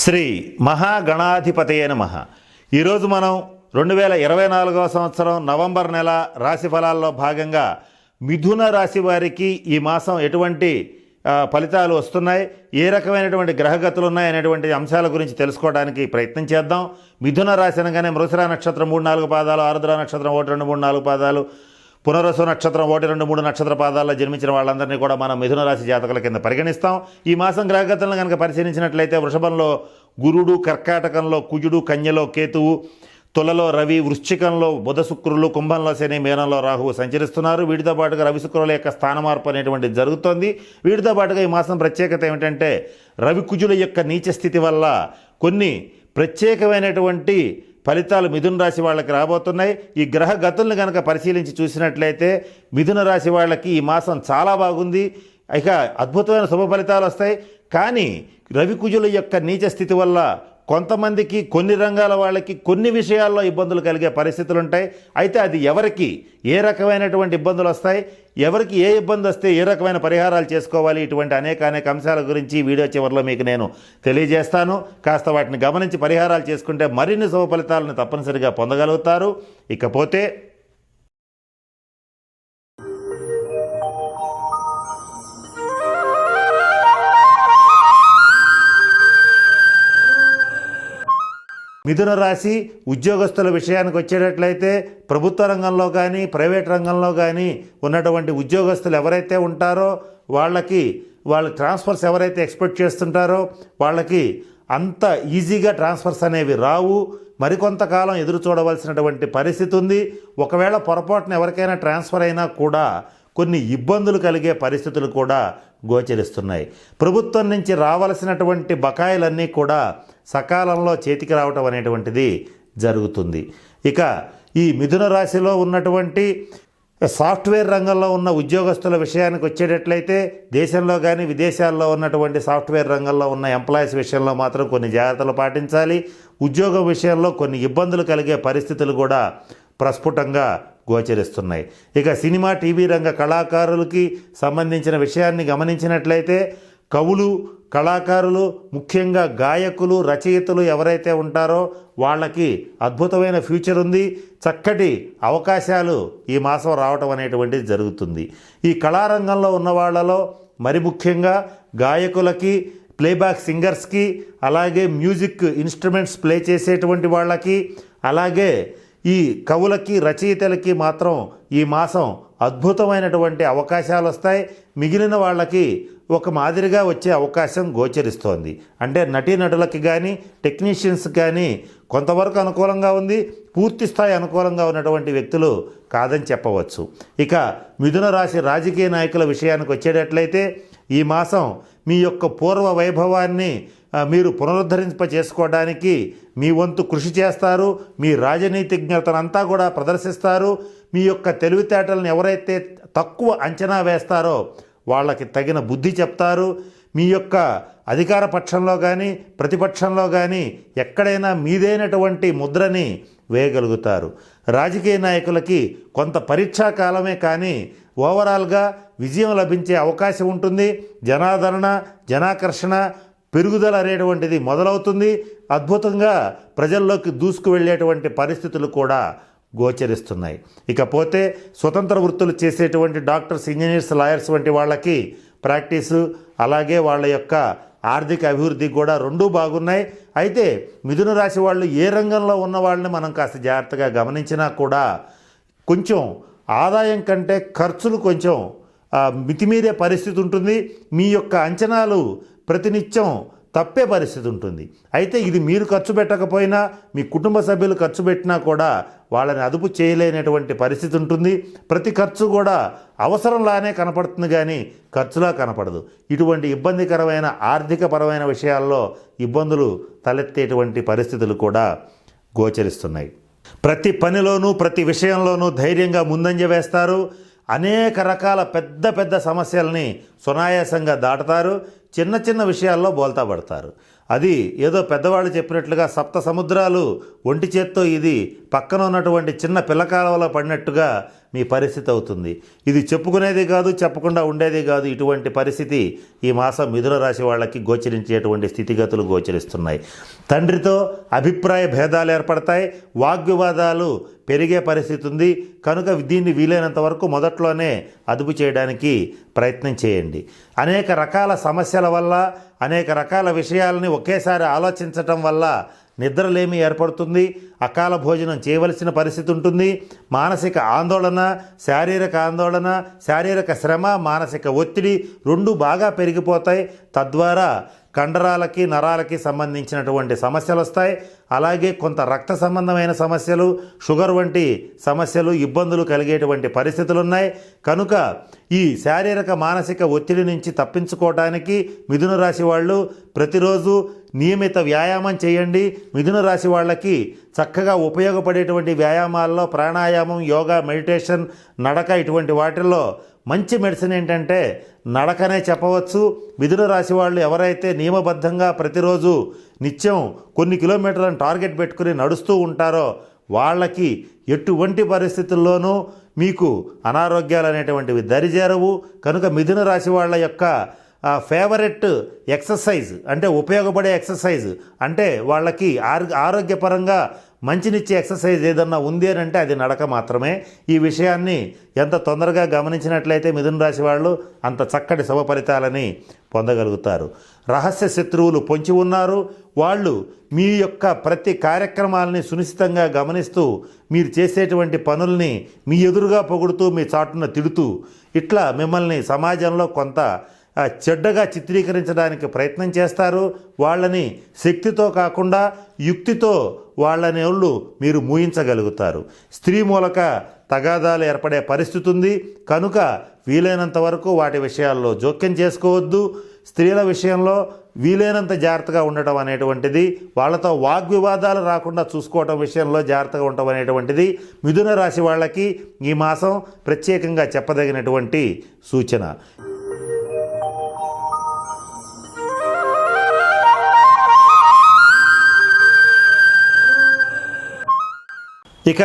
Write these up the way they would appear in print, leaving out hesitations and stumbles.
శ్రీ మహాగణాధిపతయే నమః. ఈరోజు మనం 2024వ సంవత్సరం నవంబర్ నెల రాశి ఫలాల్లో భాగంగా మిథున రాశి వారికి ఈ మాసం ఎటువంటి ఫలితాలు వస్తున్నాయి, ఏ రకమైనటువంటి గ్రహగతులు ఉన్నాయి అనేటువంటి అంశాల గురించి తెలుసుకోవడానికి ప్రయత్నం చేద్దాం. మిథున రాశి అనగానే మృగశిర నక్షత్రం 3-4 పాదాలు, ఆరుద్ర నక్షత్రం 1-2-3-4 పాదాలు, పునర్వసు నక్షత్రం 1-2-3 నక్షత్ర పాదాల్లో జన్మించిన వాళ్ళందరినీ కూడా మనం మిథున రాశి జాతకుల కింద పరిగణిస్తాం. ఈ మాసం గ్రహగతులను కనుక పరిశీలించినట్లయితే వృషభంలో గురుడు, కర్కాటకంలో కుజుడు, కన్యలో కేతువు, తులలో రవి, వృశ్చికంలో బుధ శుక్రులు, కుంభంలో శని, మీనంలో రాహువు సంచరిస్తున్నారు. వీటితో పాటుగా రవి శుక్రుల యొక్క స్థాన మార్పు అనేటువంటిది జరుగుతోంది. వీటితో పాటుగా ఈ మాసం ప్రత్యేకత ఏమిటంటే రవి కుజుల యొక్క నీచ స్థితి వల్ల కొన్ని ప్రత్యేకమైనటువంటి ఫలితాలు మిథున రాశి వాళ్ళకి రాబోతున్నాయి. ఈ గ్రహ గతులను కనుక పరిశీలించి చూసినట్లయితే మిథున రాశి వాళ్ళకి ఈ మాసం చాలా బాగుంది. ఇక అద్భుతమైన శుభ ఫలితాలు వస్తాయి. కానీ రవి కుజుల యొక్క నీచ స్థితి వల్ల కొంతమందికి, కొన్ని రంగాల వాళ్ళకి కొన్ని విషయాల్లో ఇబ్బందులు కలిగే పరిస్థితులు ఉంటాయి. అయితే అది ఎవరికి ఏ రకమైనటువంటి ఇబ్బందులు వస్తాయి, ఎవరికి ఏ ఇబ్బంది వస్తే ఏ రకమైన పరిహారాలు చేసుకోవాలి, ఇటువంటి అనేక అంశాల గురించి వీడియో చివరిలో మీకు నేను తెలియజేస్తాను. కాస్త వాటిని గమనించి పరిహారాలు చేసుకుంటే మరిన్ని శుభ ఫలితాలను తప్పనిసరిగా పొందగలుగుతారు. ఇకపోతే మిథున రాశి ఉద్యోగస్తుల విషయానికి వచ్చేటట్లయితే ప్రభుత్వ రంగంలో కానీ ప్రైవేట్ రంగంలో కానీ ఉన్నటువంటి ఉద్యోగస్తులు ఎవరైతే ఉంటారో వాళ్ళ ట్రాన్స్ఫర్స్ ఎవరైతే ఎక్స్పెక్ట్ చేస్తుంటారో వాళ్ళకి అంత ఈజీగా ట్రాన్స్ఫర్స్ అనేవి రావు. మరికొంతకాలం ఎదురు చూడవలసినటువంటి పరిస్థితి ఉంది. ఒకవేళ పొరపాటున ఎవరికైనా ట్రాన్స్ఫర్ అయినా కూడా కొన్ని ఇబ్బందులు కలిగే పరిస్థితులు కూడా గోచరిస్తున్నాయి. ప్రభుత్వం నుంచి రావాల్సినటువంటి బకాయిలన్నీ కూడా సకాలంలో చేతికి రావటం అనేటువంటిది జరుగుతుంది. ఇక ఈ మిథున రాశిలో ఉన్నటువంటి సాఫ్ట్వేర్ రంగంలో ఉన్న ఉద్యోగస్తుల విషయానికి వచ్చేటట్లయితే దేశంలో కానీ విదేశాల్లో ఉన్నటువంటి సాఫ్ట్వేర్ రంగంలో ఉన్న ఎంప్లాయీస్ విషయంలో మాత్రం కొన్ని జాగ్రత్తలు పాటించాలి. ఉద్యోగం విషయంలో కొన్ని ఇబ్బందులు కలిగే పరిస్థితులు కూడా ప్రస్ఫుటంగా గోచరిస్తున్నాయి. ఇక సినిమా, టీవీ రంగ కళాకారులకి సంబంధించిన విషయాన్ని గమనించినట్లయితే కవులు, కళాకారులు, ముఖ్యంగా గాయకులు, రచయితలు ఎవరైతే ఉంటారో వాళ్ళకి అద్భుతమైన ఫ్యూచర్ ఉంది. చక్కటి అవకాశాలు ఈ మాసం రావటం అనేటువంటిది జరుగుతుంది. ఈ కళారంగంలో ఉన్న వాళ్ళలో మరి ముఖ్యంగా గాయకులకి, ప్లేబ్యాక్ సింగర్స్కి, అలాగే మ్యూజిక్ ఇన్స్ట్రుమెంట్స్ ప్లే చేసేటువంటి వాళ్ళకి, అలాగే ఈ కవులకి, రచయితలకి మాత్రం ఈ మాసం అద్భుతమైనటువంటి అవకాశాలు వస్తాయి. మిగిలిన వాళ్ళకి ఒక మాదిరిగా వచ్చే అవకాశం గోచరిస్తోంది. అంటే నటీనటులకి కానీ టెక్నీషియన్స్ కానీ కొంతవరకు అనుకూలంగా ఉంది. పూర్తి స్థాయి అనుకూలంగా ఉన్నటువంటి వ్యక్తులు కాదని చెప్పవచ్చు. ఇక మిథున రాశి రాజకీయ నాయకుల విషయానికి వచ్చేటట్లయితే ఈ మాసం మీ యొక్క పూర్వ వైభవాన్ని మీరు పునరుద్ధరింప చేసుకోవడానికి మీ వంతు కృషి చేస్తారు. మీ రాజనీతిజ్ఞతనంతా కూడా ప్రదర్శిస్తారు. మీ యొక్క తెలివితేటలను ఎవరైతే తక్కువ అంచనా వేస్తారో వాళ్ళకి తగిన బుద్ధి చెప్తారు. మీ యొక్క అధికార పక్షంలో కానీ ప్రతిపక్షంలో కానీ ఎక్కడైనా మీదైనటువంటి ముద్రని వేయగలుగుతారు. రాజకీయ నాయకులకి కొంత పరీక్షా కాలమే కానీ ఓవరాల్గా విజయం లభించే అవకాశం ఉంటుంది. జనాదరణ, జనాకర్షణ పెరుగుదల అనేటువంటిది మొదలవుతుంది. అద్భుతంగా ప్రజల్లోకి దూసుకు వెళ్ళేటువంటి పరిస్థితులు కూడా గోచరిస్తున్నాయి. ఇకపోతే స్వతంత్ర వృత్తులు చేసేటువంటి డాక్టర్స్, ఇంజనీర్స్, లాయర్స్ వంటి వాళ్ళకి ప్రాక్టీసు, అలాగే వాళ్ళ యొక్క ఆర్థిక అభివృద్ధి కూడా రెండూ బాగున్నాయి. అయితే మిథున రాశి వాళ్ళు ఏ రంగంలో ఉన్న వాళ్ళని మనం కాస్త జాగ్రత్తగా గమనించినా కూడా కొంచెం ఆదాయం కంటే ఖర్చులు కొంచెం మితిమీరే పరిస్థితి ఉంటుంది. మీ యొక్క అంచనాలు ప్రతినిత్యం తప్పే పరిస్థితి ఉంటుంది. అయితే ఇది మీరు ఖర్చు పెట్టకపోయినా మీ కుటుంబ సభ్యులు ఖర్చు పెట్టినా కూడా వాళ్ళని అదుపు చేయలేనటువంటి పరిస్థితి ఉంటుంది. ప్రతి ఖర్చు కూడా అవసరంలానే కనపడుతుంది కానీ ఖర్చులా కనపడదు. ఇటువంటి ఇబ్బందికరమైన ఆర్థికపరమైన విషయాల్లో ఇబ్బందులు తలెత్తేటువంటి పరిస్థితులు కూడా గోచరిస్తున్నాయి. ప్రతి పనిలోనూ ప్రతి విషయంలోనూ ధైర్యంగా ముందంజ వేస్తారు. అనేక రకాల పెద్ద సమస్యల్ని సునాయాసంగా దాటుతారు. చిన్న విషయాల్లో బోల్తా పడతారు. అది ఏదో పెద్దవాళ్ళు చెప్పినట్లుగా సప్త సముద్రాలు ఒంటి చేత్తో ఇది పక్కన ఉన్నటువంటి చిన్న పిల్లకాలంలో పడినట్టుగా మీ పరిస్థితి అవుతుంది. ఇది చెప్పుకునేది కాదు, చెప్పకుండా ఉండేది కాదు. ఇటువంటి పరిస్థితి ఈ మాసం మిథున రాశి వాళ్ళకి గోచరించేటువంటి స్థితిగతులు గోచరిస్తున్నాయి. తండ్రితో అభిప్రాయ భేదాలు ఏర్పడతాయి, వాగ్వివాదాలు పెరిగే పరిస్థితి ఉంది. కనుక దీన్ని వీలైనంత వరకు మొదట్లోనే అదుపు చేయడానికి ప్రయత్నం చేయండి. అనేక రకాల సమస్యల వల్ల, అనేక రకాల విషయాలని ఒకేసారి ఆలోచించటం వల్ల నిద్రలేమి ఏర్పడుతుంది, అకాల భోజనం చేయవలసిన పరిస్థితి ఉంటుంది. మానసిక ఆందోళన, శారీరక శ్రమ, మానసిక ఒత్తిడి రెండు బాగా పెరిగిపోతాయి. తద్వారా కండరాలకి నరాలకి సంబంధించినటువంటి సమస్యలు వస్తాయి. అలాగే కొంత రక్త సంబంధమైన సమస్యలు, షుగర్ వంటి సమస్యలు, ఇబ్బందులు కలిగేటువంటి పరిస్థితులు ఉన్నాయి. కనుక ఈ శారీరక మానసిక ఒత్తిడి నుంచి తప్పించుకోవడానికి మిథున రాశి వాళ్ళు ప్రతిరోజు నియమిత వ్యాయామం చేయండి. మిథున రాశి వాళ్ళకి చక్కగా ఉపయోగపడేటువంటి వ్యాయామాల్లో ప్రాణాయామం, యోగా, మెడిటేషన్, నడక ఇటువంటి వాటిల్లో మంచి మెడిసిన్ ఏంటంటే నడకనే చెప్పవచ్చు. మిథున రాశి వాళ్ళు ఎవరైతే నియమబద్ధంగా ప్రతిరోజు నిత్యం కొన్ని కిలోమీటర్లను టార్గెట్ పెట్టుకుని నడుస్తూ ఉంటారో వాళ్ళకి ఎటువంటి పరిస్థితుల్లోనూ మీకు అనారోగ్యాలు అనేటువంటివి దరిజేరవు. కనుక మిథున రాశి వాళ్ళ యొక్క ఫేవరెట్ ఎక్సర్సైజ్ అంటే ఉపయోగపడే ఎక్సర్సైజ్ అంటే వాళ్ళకి ఆరోగ్యపరంగా మంచినిచ్చే ఎక్సర్సైజ్ ఏదన్నా ఉంది అని అంటే అది నడక మాత్రమే. ఈ విషయాన్ని ఎంత తొందరగా గమనించినట్లయితే మిథున రాశి వాళ్ళు అంత చక్కటి శుభ ఫలితాలని పొందగలుగుతారు. రహస్య శత్రువులు పొంచి ఉన్నారు. వాళ్ళు మీ యొక్క ప్రతి కార్యక్రమాలని సునిశ్చితంగా గమనిస్తూ మీరు చేసేటువంటి పనుల్ని మీ ఎదురుగా పొగుడుతూ మీ చాటున తిడుతూ ఇట్లా మిమ్మల్ని సమాజంలో కొంత చెడ్డగా చిత్రీకరించడానికి ప్రయత్నం చేస్తారు. వాళ్ళని శక్తితో కాకుండా యుక్తితో వాళ్ళని మీరు మూయించగలుగుతారు. స్త్రీ మూలక తగాదాలు ఏర్పడే పరిస్థితి ఉంది. కనుక వీలైనంత వరకు వాటి విషయాల్లో జోక్యం చేసుకోవద్దు. స్త్రీల విషయంలో వీలైనంత జాగ్రత్తగా ఉండటం అనేటువంటిది, వాళ్ళతో వాగ్వివాదాలు రాకుండా చూసుకోవటం విషయంలో జాగ్రత్తగా ఉండటం అనేటువంటిది మిథున రాశి వాళ్ళకి ఈ మాసం ప్రత్యేకంగా చెప్పదగినటువంటి సూచన. ఇక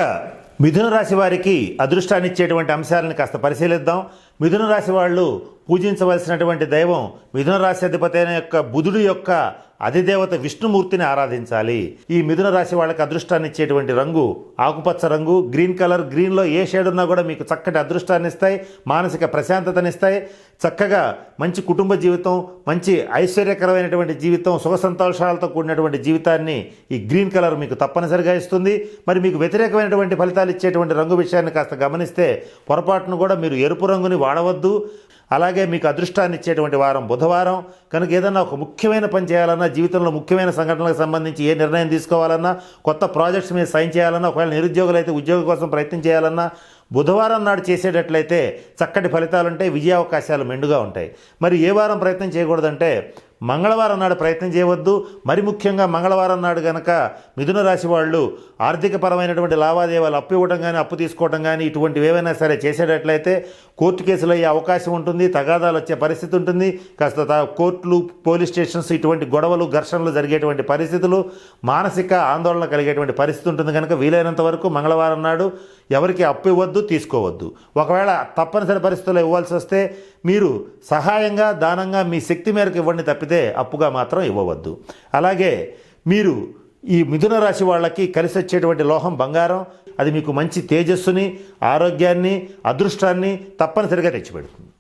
మిథున రాశి వారికి అదృష్టాన్ని ఇచ్చేటువంటి అంశాలను కాస్త పరిశీలిద్దాం. మిథున రాశి వాళ్ళు పూజించవలసినటువంటి దైవం మిథున రాశి అధిపతి అయిన యొక్క బుధుడు యొక్క అధిదేవత విష్ణుమూర్తిని ఆరాధించాలి. ఈ మిథున రాశి వాళ్ళకి అదృష్టాన్ని ఇచ్చేటువంటి రంగు ఆకుపచ్చ రంగు, గ్రీన్ కలర్. గ్రీన్లో ఏ షేడ్ ఉన్నా కూడా మీకు చక్కటి అదృష్టాన్ని ఇస్తాయి, మానసిక ప్రశాంతతనిస్తాయి. చక్కగా మంచి కుటుంబ జీవితం, మంచి ఐశ్వర్యకరమైనటువంటి జీవితం, సుఖ సంతోషాలతో కూడినటువంటి జీవితాన్ని ఈ గ్రీన్ కలర్ మీకు తప్పనిసరిగా ఇస్తుంది. మరి మీకు వ్యతిరేకమైనటువంటి ఫలితాలు ఇచ్చేటువంటి రంగు విషయాన్ని కాస్త గమనిస్తే పొరపాటును కూడా మీరు ఎరుపు రంగుని వాడవద్దు. అలాగే మీకు అదృష్టాన్ని ఇచ్చేటువంటి వారం బుధవారం. కనుక ఏదన్నా ఒక ముఖ్యమైన పని చేయాలన్నా, జీవితంలో ముఖ్యమైన సంఘటనలకు సంబంధించి ఏ నిర్ణయం తీసుకోవాలన్నా, కొత్త ప్రాజెక్ట్స్ మీద సైన్ చేయాలన్నా, ఒకవేళ నిరుద్యోగులు అయితే ఉద్యోగం కోసం ప్రయత్నం చేయాలన్నా బుధవారం నాడు చేసేటట్లయితే చక్కటి ఫలితాలు ఉంటాయి, విజయావకాశాలు మెండుగా ఉంటాయి. మరి ఏ వారం ప్రయత్నం చేయకూడదంటే మంగళవారం నాడు ప్రయత్నం చేయవద్దు. మరి ముఖ్యంగా మంగళవారం నాడు కనుక మిథున రాశి వాళ్ళు ఆర్థికపరమైనటువంటి లావాదేవీలు అప్పు ఇవ్వడం కానీ, అప్పు తీసుకోవడం కానీ ఇటువంటివి ఏవైనా సరే చేసేటట్లయితే కోర్టు కేసులు అయ్యే అవకాశం ఉంటుంది, తగాదాలు వచ్చే పరిస్థితి ఉంటుంది. కాస్త కోర్టులు, పోలీస్ స్టేషన్స్ ఇటువంటి గొడవలు, ఘర్షణలు జరిగేటువంటి పరిస్థితులు, మానసిక ఆందోళన కలిగేటువంటి పరిస్థితి ఉంటుంది. కనుక వీలైనంత వరకు మంగళవారం నాడు ఎవరికి అప్పు ఇవ్వద్దు, తీసుకోవద్దు. ఒకవేళ తప్పనిసరి పరిస్థితుల్లో ఇవ్వాల్సి వస్తే మీరు సహాయంగా, దానంగా మీ శక్తి మేరకు ఇవ్వండి తప్పితే అప్పుగా మాత్రం ఇవ్వవద్దు. అలాగే మీరు ఈ మిథున రాశి వాళ్ళకి కలిసి వచ్చేటువంటి లోహం బంగారం. అది మీకు మంచి తేజస్సుని, ఆరోగ్యాన్ని, అదృష్టాన్ని తప్పనిసరిగా తెచ్చిపెడుతుంది.